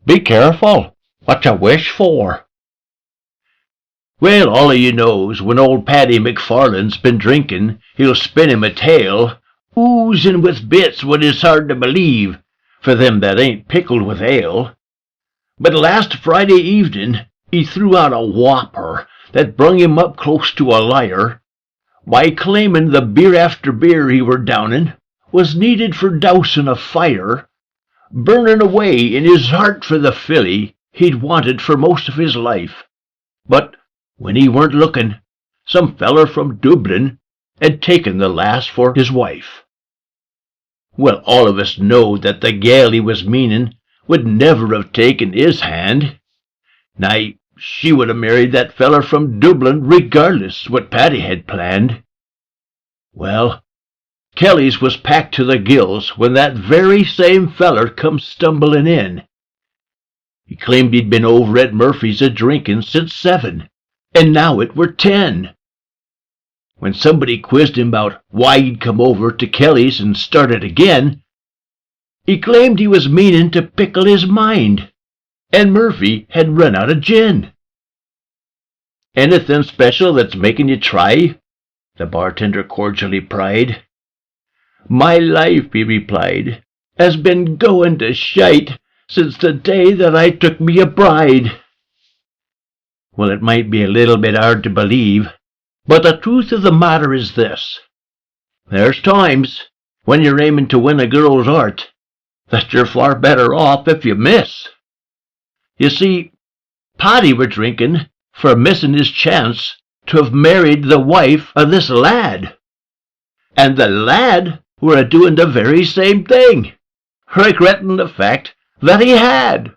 Be careful what you wish for. Well, all of you knows when old Paddy McFarlane's been drinking, he'll spin him a tale, oozing with bits what is hard to believe, for them that ain't pickled with ale. But last Friday evening he threw out a whopper that brung him up close to a liar, by claiming the beer after beer he were downing was needed for dousing a fire, burning away in his heart for the filly he'd wanted for most of his life. But when he weren't looking, some feller from Dublin had taken the lass for his wife. Well, all of us know that the gal he was meaning would never have taken his hand. Nay, she would have married that feller from Dublin regardless what Paddy had planned. Well, Kelly's was packed to the gills when that very same feller come stumbling in. He claimed he'd been over at Murphy's a-drinking since 7, and now it were 10. When somebody quizzed him about why he'd come over to Kelly's and started again, he claimed he was meaning to pickle his mind, and Murphy had run out of gin. Anything special that's making you try? The bartender cordially pried. My life, he replied, has been going to shite since the day that I took me a bride. Well, it might be a little bit hard to believe, but the truth of the matter is this. There's times when you're aiming to win a girl's heart that you're far better off if you miss. You see, Paddy were drinking for missing his chance to have married the wife of this lad. And the lad were a-doing the very same thing, regretting the fact that he had.